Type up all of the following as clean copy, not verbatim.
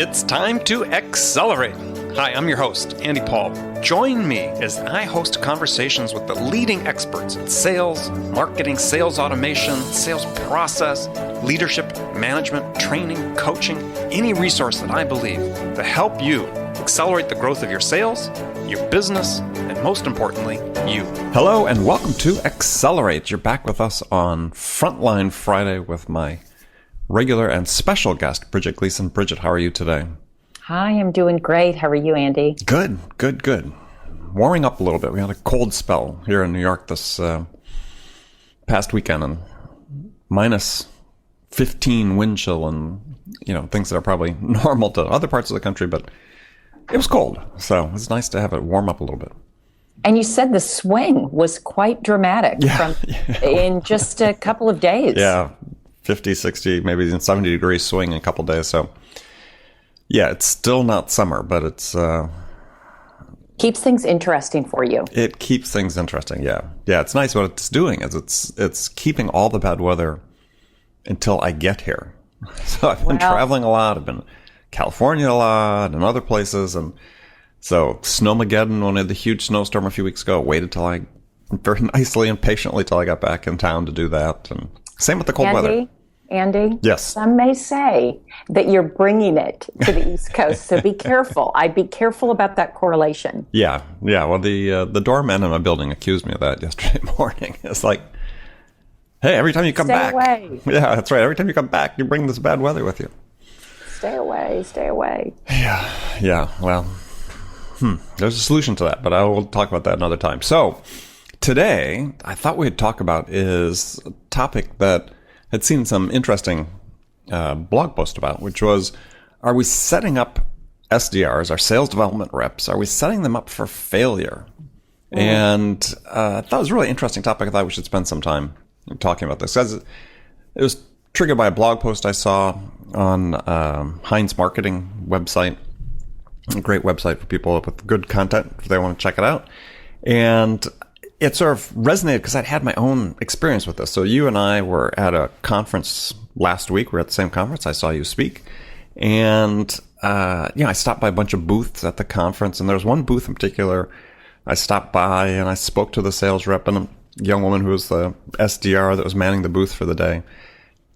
It's time to accelerate. Hi, I'm your host, Andy Paul. Join me as I host conversations with the leading experts in sales, marketing, sales automation, sales process, leadership, management, training, coaching, any resource that I believe to help you accelerate the growth of your sales, your business, and most importantly, you. Hello and welcome to Accelerate. You're back with us on Frontline Friday with my regular and special guest, Bridget Gleason. Bridget, how are you today? Hi, I'm doing great. How are you, Andy? Good. Warming up a little bit. We had a cold spell here in New York this past weekend, and minus 15 wind chill and, things that are probably normal to other parts of the country, but it was cold. So it's nice to have it warm up a little bit. And you said the swing was quite dramatic in just a couple of days. Yeah, 50, 60, maybe even 70 degree swing in a couple of days. So yeah, it's still not summer, but it's... keeps things interesting for you. It keeps things interesting, yeah. Yeah, it's nice. What it's doing is it's keeping all the bad weather until I get here. So I've been traveling a lot. I've been California a lot and other places. And so Snowmageddon, when we had the huge snowstorm a few weeks ago, waited till I very nicely and patiently till I got back in town to do that. And same with the cold weather. Andy? Yes. Some may say that you're bringing it to the East Coast, so be careful. I'd be careful about that correlation. Yeah. Well, the doorman in my building accused me of that yesterday morning. It's like, hey, every time you come back. Stay away. Yeah, that's right. Every time you come back, you bring this bad weather with you. Stay away. Yeah. Well, there's a solution to that, but I will talk about that another time. So today, I thought we'd talk about is a topic that had seen some interesting blog post about, which was, are we setting up SDRs, our sales development reps, are we setting them up for failure? And I thought it was a really interesting topic. I thought we should spend some time talking about this, because it was triggered by a blog post I saw on Heinz Marketing website, a great website for people with good content if they want to check it out. And it sort of resonated because I'd had my own experience with this. So you and I were at a conference last week. We were at the same conference. I saw you speak. And, I stopped by a bunch of booths at the conference. And there was one booth in particular I stopped by and I spoke to the sales rep and a young woman who was the SDR that was manning the booth for the day.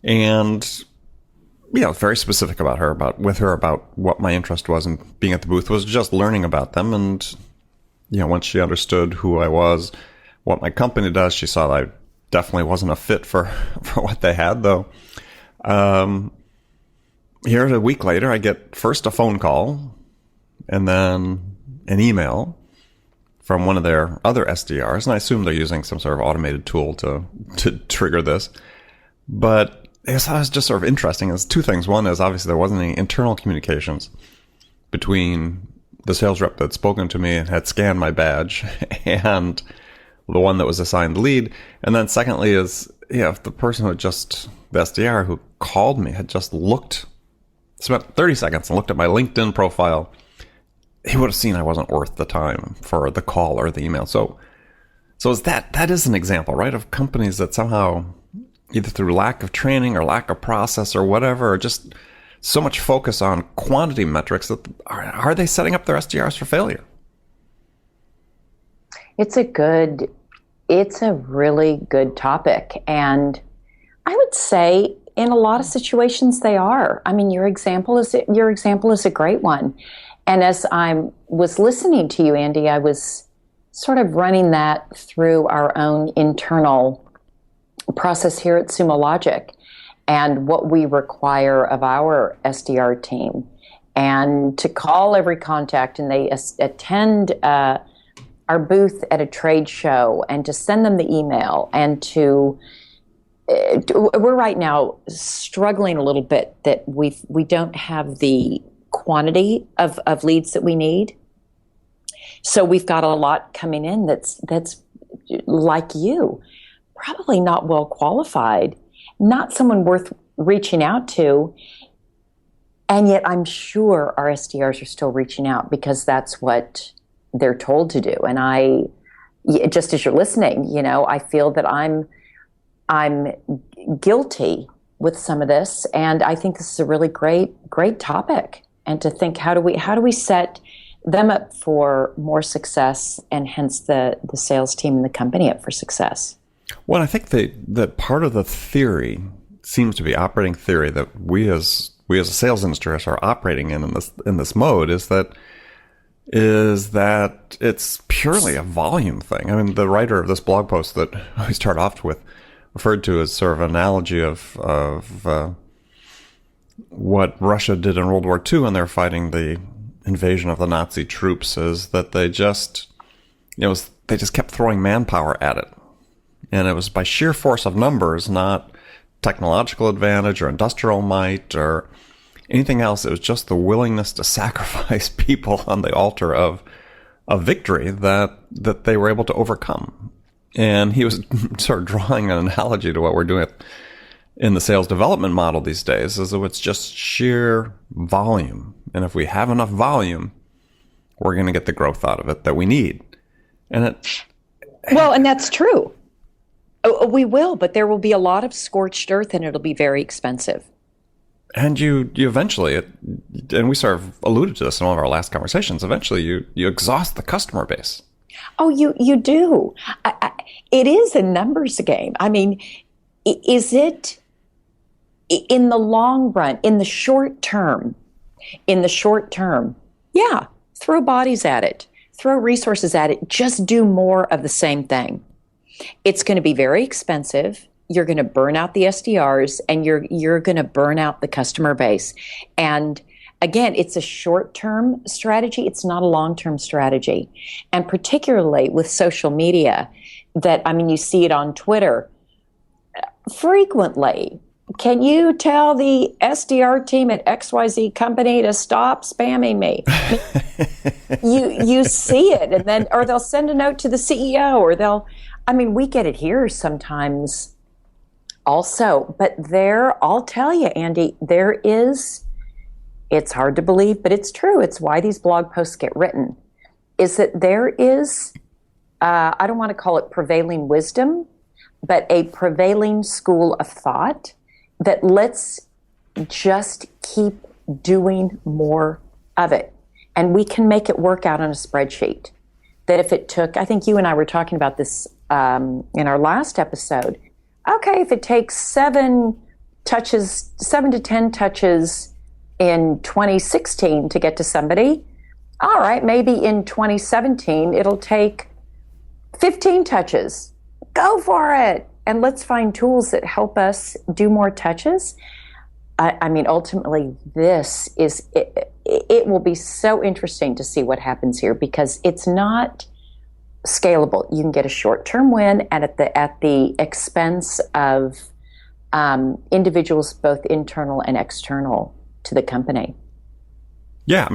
And, very specific about what my interest was in being at the booth, was just learning about them. And, once she understood who I was, what my company does, she saw that I definitely wasn't a fit for what they had, though. Here a week later, I get first a phone call and then an email from one of their other SDRs. And I assume they're using some sort of automated tool to trigger this. But I guess that was just sort of interesting. There's two things. One is obviously there wasn't any internal communications between the sales rep that had spoken to me and had scanned my badge and the one that was assigned the lead. And then secondly is, if the person the SDR who called me had just spent 30 seconds and looked at my LinkedIn profile, he would have seen I wasn't worth the time for the call or the email. So is that is an example, right, of companies that somehow, either through lack of training or lack of process or whatever, or just so much focus on quantity metrics, that are they setting up their SDRs for failure? It's a really good topic. And I would say in a lot of situations they are. I mean, your example is a great one. And as I was listening to you, Andy, I was sort of running that through our own internal process here at SumoLogic and what we require of our SDR team. And to call every contact, and they attend our booth at a trade show, and to send them the email, and we're right now struggling a little bit that we don't have the quantity of leads that we need. So we've got a lot coming in that's like you, probably not well qualified, not someone worth reaching out to. And yet I'm sure our SDRs are still reaching out because that's what they're told to do. And just as you're listening, I feel that I'm guilty with some of this. And I think this is a really great topic. and to think how do we set them up for more success, and hence the sales team and the company up for success. Well, I think that part of the theory seems to be operating theory that we as a sales industry are operating in this mode is that it's purely a volume thing. I mean, the writer of this blog post that we start off with referred to as sort of an analogy of what Russia did in World War II when they were fighting the invasion of the Nazi troops, is that they just kept throwing manpower at it. And it was by sheer force of numbers, not technological advantage or industrial might or anything else. It was just the willingness to sacrifice people on the altar of victory that they were able to overcome. And he was sort of drawing an analogy to what we're doing in the sales development model these days, is that it's just sheer volume. And if we have enough volume, we're going to get the growth out of it that we need. And and that's true. We will, but there will be a lot of scorched earth, and it'll be very expensive. And you eventually, and we sort of alluded to this in one of our last conversations, eventually you exhaust the customer base. Oh, you do. It is a numbers game. I mean, is it in the long run, in the short term, yeah, throw bodies at it, throw resources at it, just do more of the same thing. It's going to be very expensive. You're going to burn out the SDRs, and you're going to burn out the customer base. And again, it's a short-term strategy. It's not a long-term strategy. And particularly with social media, you see it on Twitter frequently. Can you tell the SDR team at XYZ company to stop spamming me? You see it, or they'll send a note to the CEO, we get it here sometimes also. But I'll tell you, Andy, it's hard to believe, but it's true. It's why these blog posts get written, is that there is, I don't want to call it prevailing wisdom, but a prevailing school of thought that let's just keep doing more of it. And we can make it work out on a spreadsheet. That if it took, I think you and I were talking about this in our last episode. Okay, if it takes 7 to 10 touches in 2016 to get to somebody, all right, maybe in 2017 it'll take 15 touches. Go for it. And let's find tools that help us do more touches. Ultimately, it will be so interesting to see what happens here, because it's not scalable. You can get a short-term win, and at the expense of individuals, both internal and external to the company. Yeah,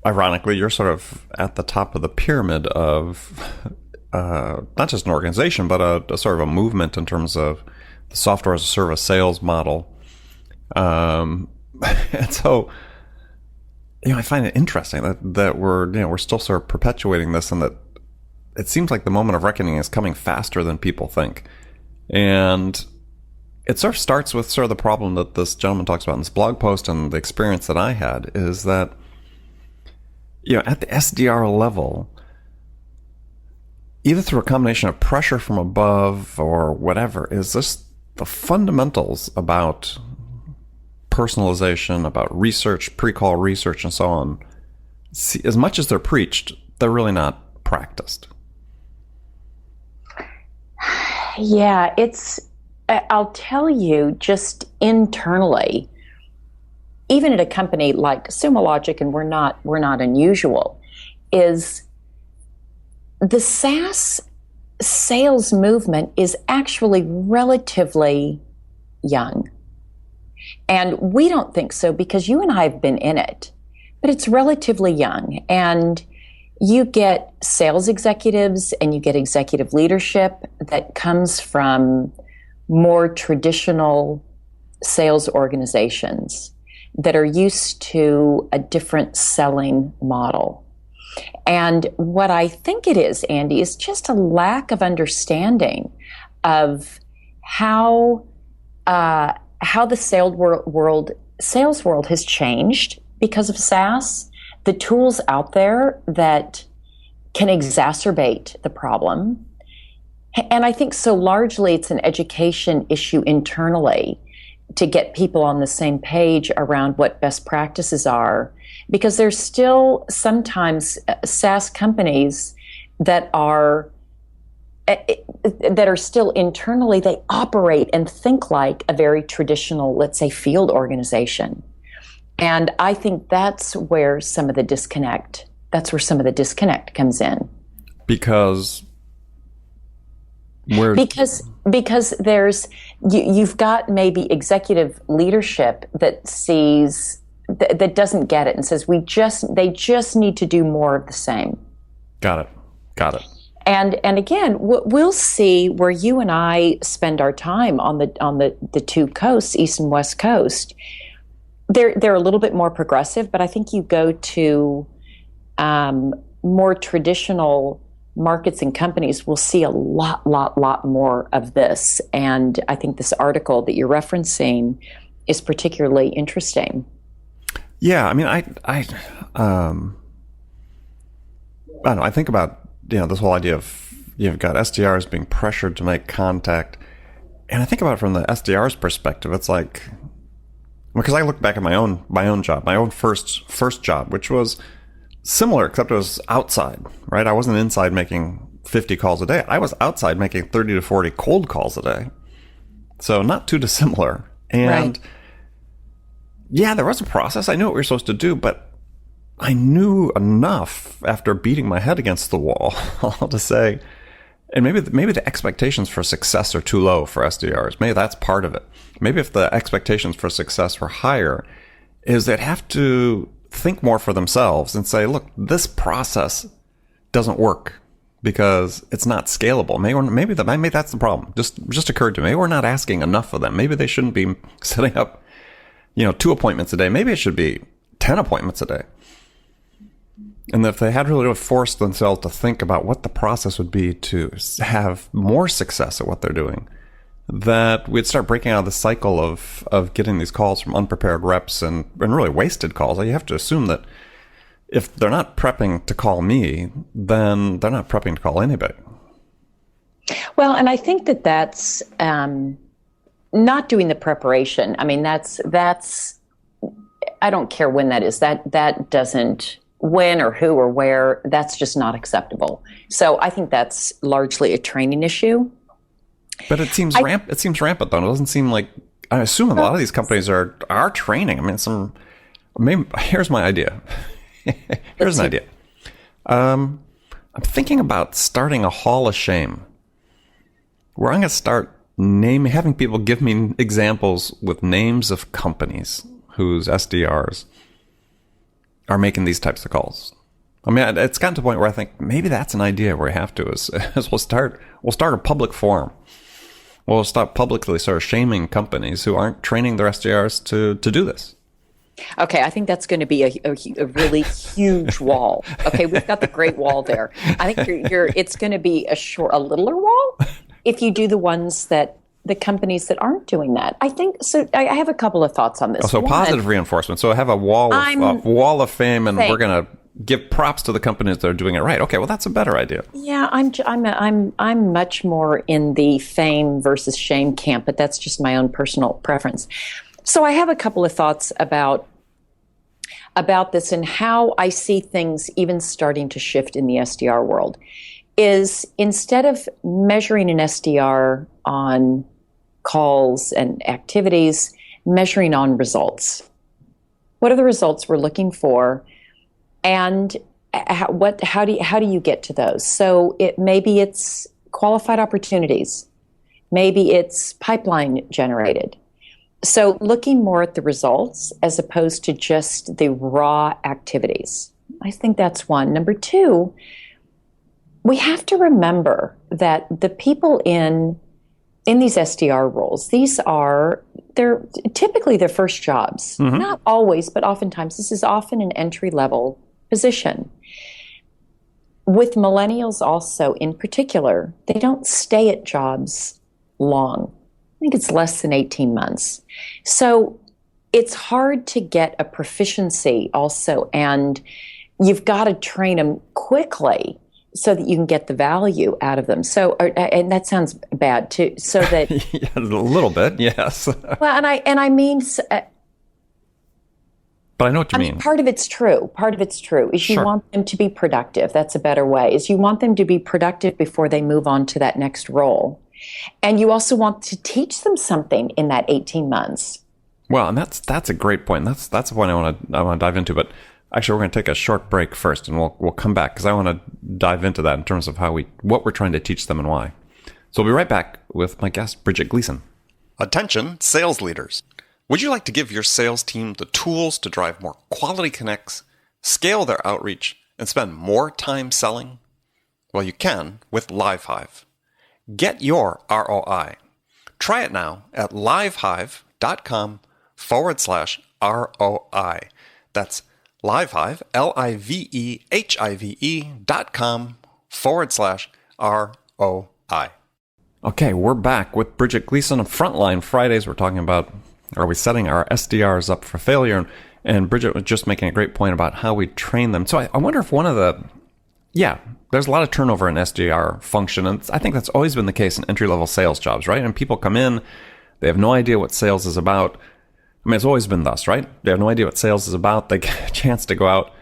ironically, you're sort of at the top of the pyramid of not just an organization, but a sort of a movement in terms of the software as a service sales model. And so, I find it interesting that we're still sort of perpetuating this, and that it seems like the moment of reckoning is coming faster than people think. And it sort of starts with sort of the problem that this gentleman talks about in this blog post, and the experience that I had is that, at the SDR level, either through a combination of pressure from above or whatever, is just the fundamentals about personalization, about research, pre-call research, and so on. See, as much as they're preached, they're really not practiced. Yeah, I'll tell you, just internally, even at a company like SumoLogic, and we're not unusual, is the SaaS sales movement is actually relatively young. And we don't think so because you and I have been in it, but it's relatively young. And you get sales executives and you get executive leadership that comes from more traditional sales organizations that are used to a different selling model. And what I think it is, Andy, is just a lack of understanding of how the sales world has changed because of SaaS, the tools out there that can exacerbate the problem. And I think so largely it's an education issue internally to get people on the same page around what best practices are, because there's still sometimes SaaS companies that are still internally, they operate and think like a very traditional, let's say, field organization. And I think that's where some of the disconnect comes in. Because there's you've got maybe executive leadership that sees that doesn't get it and says they just need to do more of the same. Got it. And again, we'll see where you and I spend our time on the two coasts, East and West Coast. They're a little bit more progressive, but I think you go to more traditional markets and companies, will see a lot more of this. And I think this article that you're referencing is particularly interesting. Yeah, I mean, I don't know. I think about this whole idea of you've got SDRs being pressured to make contact, and I think about it from the SDR's perspective. It's like, because I look back at my own job, my own first job, which was similar, except it was outside, right? I wasn't inside making 50 calls a day. I was outside making 30 to 40 cold calls a day. So not too dissimilar. And yeah, there was a process. I knew what we were supposed to do, but I knew enough after beating my head against the wall to say, and maybe the expectations for success are too low for SDRs. Maybe that's part of it. Maybe if the expectations for success were higher, is they'd have to think more for themselves and say, look, this process doesn't work because it's not scalable. Maybe that's the problem. Just occurred to me. Maybe we're not asking enough of them. Maybe they shouldn't be setting up, 2 appointments a day. Maybe it should be 10 appointments a day. And if they had really forced themselves to think about what the process would be to have more success at what they're doing, that we'd start breaking out of the cycle of getting these calls from unprepared reps and really wasted calls. You have to assume that if they're not prepping to call me, then they're not prepping to call anybody. Well, and I think that's not doing the preparation. I mean, that's I don't care when that is. That doesn't, when or who or where, that's just not acceptable. So I think that's largely a training issue. But it seems rampant. It seems rampant, though. It doesn't seem like. I assume a lot of these companies are training. I mean, here's my idea. Here's an idea. I'm thinking about starting a Hall of Shame, where I'm going to start having people give me examples with names of companies whose SDRs are making these types of calls. I mean, it's gotten to a point where I think maybe that's an idea where we have to is we'll start a public forum. We'll stop publicly sort of shaming companies who aren't training their SDRs to do this. Okay, I think that's going to be a really huge wall. Okay, we've got the Great Wall there. I think it's going to be a littler wall if you do the companies that aren't doing that. I think so. I have a couple of thoughts on this. So positive reinforcement. So I have a wall of fame, and we're going to give props to the companies that are doing it right. Okay, well, that's a better idea. Yeah, I'm much more in the fame versus shame camp, but that's just my own personal preference. So I have a couple of thoughts about this and how I see things even starting to shift in the SDR world. Is instead of measuring an SDR on calls and activities, measuring on results. What are the results we're looking for? And how do you get to those? So maybe it's qualified opportunities, maybe it's pipeline generated. So looking more at the results as opposed to just the raw activities. I think that's one. Number two, we have to remember that the people in these SDR roles, they're typically their first jobs. Mm-hmm. Not always, but oftentimes. This is often an entry-level position. With millennials also, in particular, they don't stay at jobs long. I think it's less than 18 months. So it's hard to get a proficiency also, and you've got to train them quickly so that you can get the value out of them. So, and that sounds bad too. So that Yeah, a little bit, yes. well, and I mean, But I know what you mean. part of it's true. Part of it's true. Is you Sure. want them to be productive. That's a better way. Is you want them to be productive before they move on to that next role, and you also want to teach them something in that 18 months. Well, and that's a great point. That's the point I want to dive into. But actually, we're going to take a short break first, and we'll come back because I want to dive into that in terms of what we're trying to teach them and why. So we'll be right back with my guest, Bridget Gleason. Attention, sales leaders. Would you like to give your sales team the tools to drive more quality connects, scale their outreach, and spend more time selling? Well, you can with LiveHive. Get your ROI. Try it now at livehive.com/ROI. That's LiveHive, LiveHive.com/ROI. Okay, we're back with Bridget Gleason on Frontline Fridays. We're talking about, are we setting our SDRs up for failure? And Bridget was just making a great point about how we train them. So I wonder if there's a lot of turnover in SDR function. And I think that's always been the case in entry-level sales jobs, right? And people come in, they have no idea what sales is about. I mean, it's always been thus, right? They have no idea what sales is about. They get a chance to go out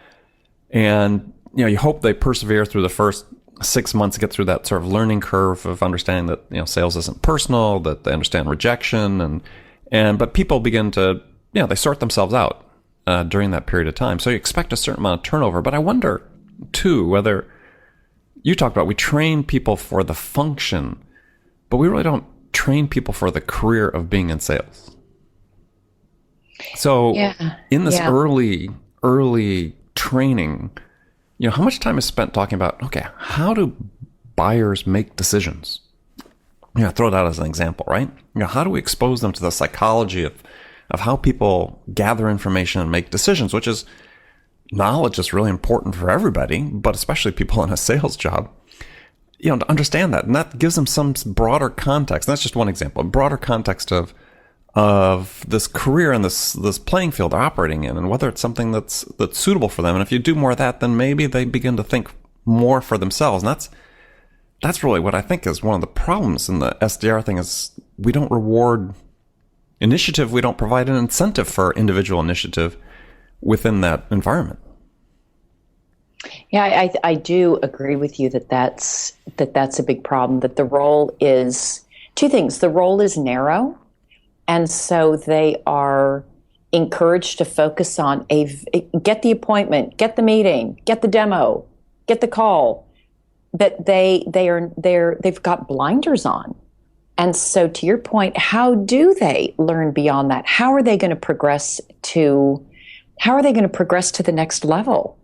and, you hope they persevere through the first 6 months, get through that sort of learning curve of understanding that, sales isn't personal, that they understand rejection but people begin to, they sort themselves out during that period of time. So you expect a certain amount of turnover. But I wonder, too, whether you talked about we train people for the function, but we really don't train people for the career of being in sales. So in this early training, how much time is spent talking about, okay, how do buyers make decisions? Throw that as an example, right? How do we expose them to the psychology of how people gather information and make decisions, which is knowledge is really important for everybody, but especially people in a sales job, to understand that. And that gives them some broader context. And that's just one example, a broader context of this career and this playing field they're operating in, and whether it's something that's suitable for them. And if you do more of that, then maybe they begin to think more for themselves. And that's really what I think is one of the problems in the SDR thing is we don't reward initiative. We don't provide an incentive for individual initiative within that environment. Yeah, I do agree with you that's a big problem, that the role is two things. The role is narrow, and so they are encouraged to focus on get the appointment, get the meeting, get the demo, get the call. But they've got blinders on. And so to your point, how do they learn beyond that? How are they going to progress to the next level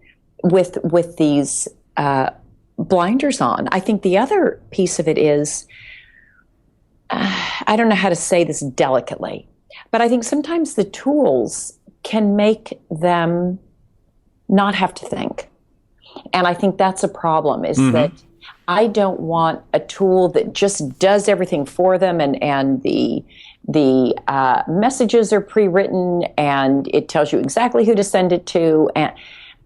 with these blinders on? I think the other piece of it is, I don't know how to say this delicately, but I think sometimes the tools can make them not have to think. And I think that's a problem, is that I don't want a tool that just does everything for them, and the messages are pre-written and it tells you exactly who to send it to, and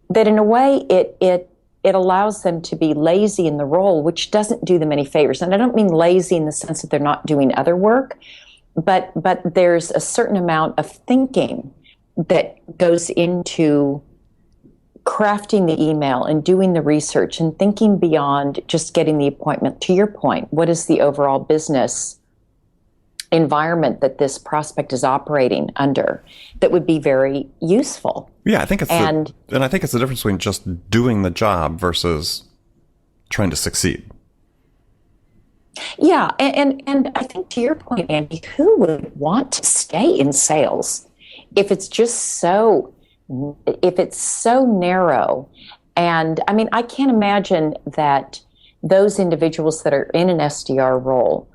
that in a way it allows them to be lazy in the role, which doesn't do them any favors. And I don't mean lazy in the sense that they're not doing other work, but there's a certain amount of thinking that goes into crafting the email and doing the research and thinking beyond just getting the appointment. To your point, what is the overall business environment that this prospect is operating under that would be very useful? Yeah, I think it's and I think it's the difference between just doing the job versus trying to succeed. Yeah, and I think to your point, Andy, who would want to stay in sales if it's so narrow? And I mean, I can't imagine that those individuals that are in an SDR role,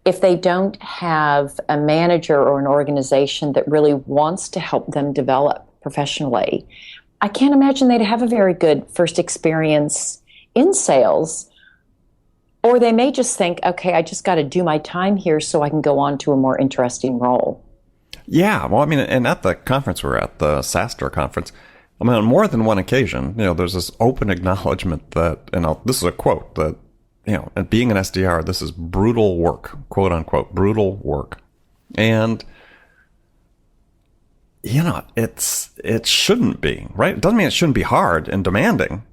if they don't have a manager or an organization that really wants to help them develop professionally, I can't imagine they'd have a very good first experience in sales. Or they may just think, okay, I just got to do my time here so I can go on to a more interesting role. Yeah, well, I mean, and at the conference we were at, the SaaStr conference, I mean, on more than one occasion, there's this open acknowledgement that, and this is a quote, that, and being an SDR, this is brutal work, quote unquote, brutal work. And, it shouldn't be, right? It doesn't mean it shouldn't be hard and demanding,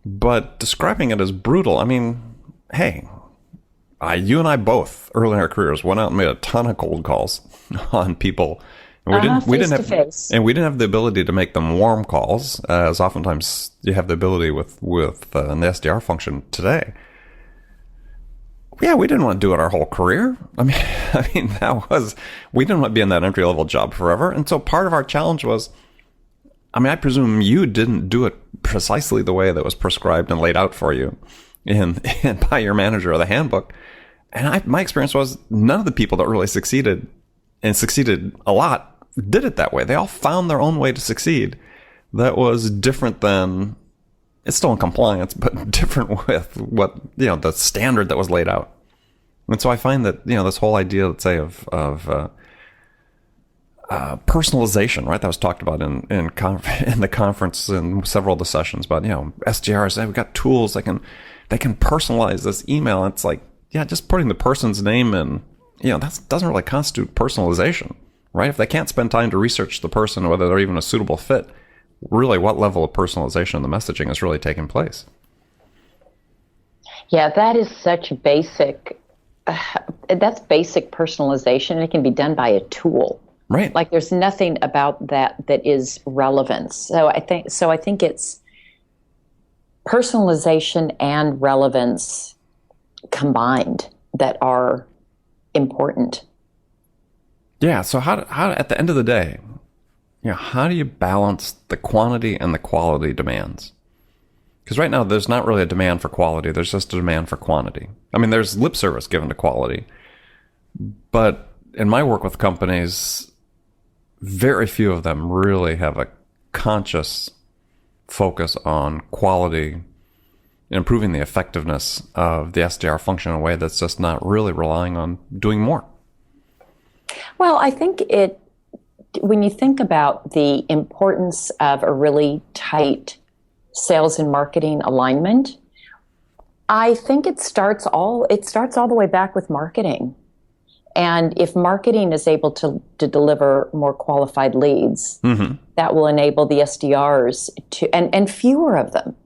but describing it as brutal, I mean, hey, you and I both early in our careers went out and made a ton of cold calls on people. And we didn't have the ability to make them warm calls, as oftentimes you have the ability with the SDR function today. Yeah, we didn't want to do it our whole career. I mean, we didn't want to be in that entry level job forever. And so part of our challenge was, I presume you didn't do it precisely the way that was prescribed and laid out for you by your manager or the handbook. And my experience was none of the people that really succeeded, and succeeded a lot, did it that way. They all found their own way to succeed that was different than, it's still in compliance, but different with what, the standard that was laid out. And so I find that, this whole idea, let's say, of personalization, right? That was talked about in the conference and several of the sessions about, SDRs, we've got tools they can personalize this email. It's like, yeah, just putting the person's name in, that doesn't really constitute personalization, right? If they can't spend time to research the person, whether they're even a suitable fit, really what level of personalization in the messaging is really taking place? Yeah, that is such basic, that's basic personalization. It can be done by a tool. Right. Like there's nothing about that is relevance. So I think it's personalization and relevance combined that are important. Yeah. So how at the end of the day, how do you balance the quantity and the quality demands? Because right now there's not really a demand for quality. There's just a demand for quantity. There's lip service given to quality. But in my work with companies, very few of them really have a conscious focus on quality and improving the effectiveness of the SDR function in a way that's just not really relying on doing more. Well, I think when you think about the importance of a really tight sales and marketing alignment, I think it starts all the way back with marketing. And if marketing is able to deliver more qualified leads, mm-hmm. that will enable the SDRs and fewer of them.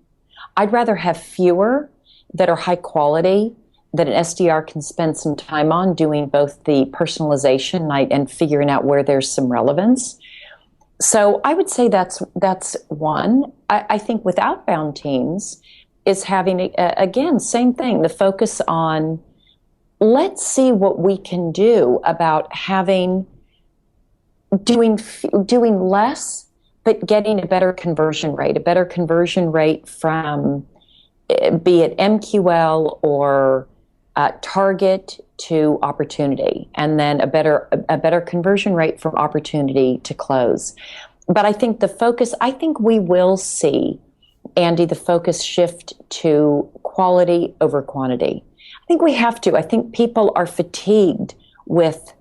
I'd rather have fewer that are high quality that an SDR can spend some time on doing both the personalization and figuring out where there's some relevance. So I would say that's one. I think with outbound teams is having, again, same thing, the focus on let's see what we can do about doing less, but getting a better conversion rate from, be it MQL or target to opportunity, and then a better conversion rate from opportunity to close. But I think we will see, Andy, the focus shift to quality over quantity. I think we have to. I think people are fatigued with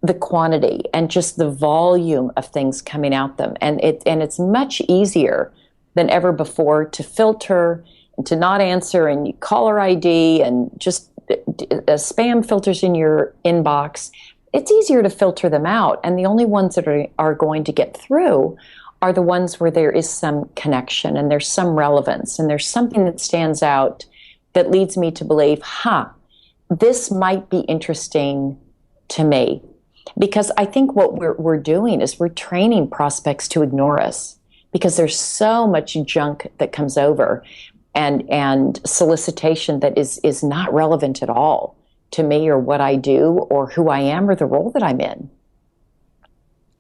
the quantity and just the volume of things coming at them. And it's much easier than ever before to filter and to not answer and caller ID and just spam filters in your inbox. It's easier to filter them out. And the only ones that are going to get through are the ones where there is some connection and there's some relevance and there's something that stands out that leads me to believe, this might be interesting to me. Because I think what we're doing is we're training prospects to ignore us because there's so much junk that comes over and solicitation that is not relevant at all to me or what I do or who I am or the role that I'm in.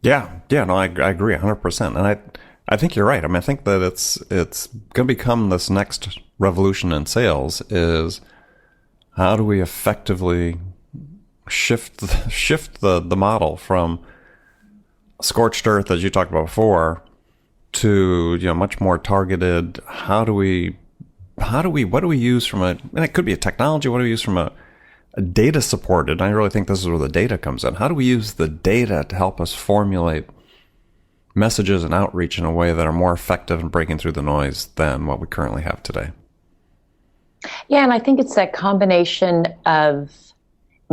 Yeah, no, I agree 100%. And I think you're right. I think that it's going to become this next revolution in sales is how do we effectively shift the model from scorched earth, as you talked about before, to much more targeted. What do we use from and it could be a technology. What do we use from a data supported. I really think this is where the data comes in. How do we use the data to help us formulate messages and outreach in a way that are more effective in breaking through the noise than what we currently have today? Yeah, and I think it's that combination of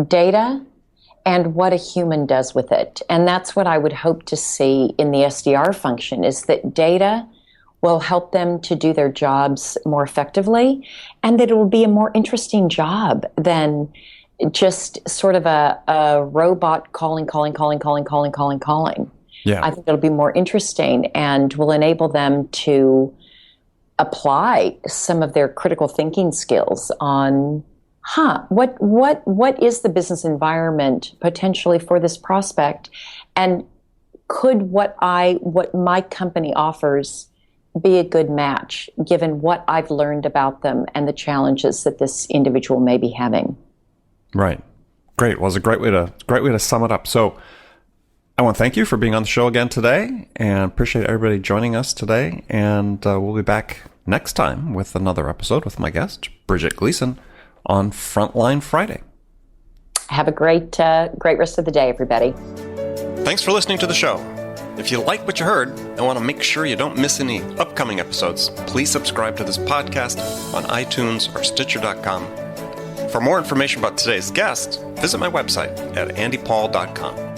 data and what a human does with it. And that's what I would hope to see in the SDR function, is that data will help them to do their jobs more effectively, and that it will be a more interesting job than just sort of a robot calling. Yeah. I think it'll be more interesting and will enable them to apply some of their critical thinking skills on, what is the business environment potentially for this prospect, and could what my company offers be a good match given what I've learned about them and the challenges that this individual may be having. Right. Great. Well, it's a great way to sum it up. So I want to thank you for being on the show again today, and appreciate everybody joining us today. And we'll be back next time with another episode with my guest, Bridget Gleason, on Frontline Friday. Have a great rest of the day, everybody. Thanks for listening to the show. If you like what you heard and want to make sure you don't miss any upcoming episodes, please subscribe to this podcast on iTunes or Stitcher.com. For more information about today's guest, visit my website at andypaul.com.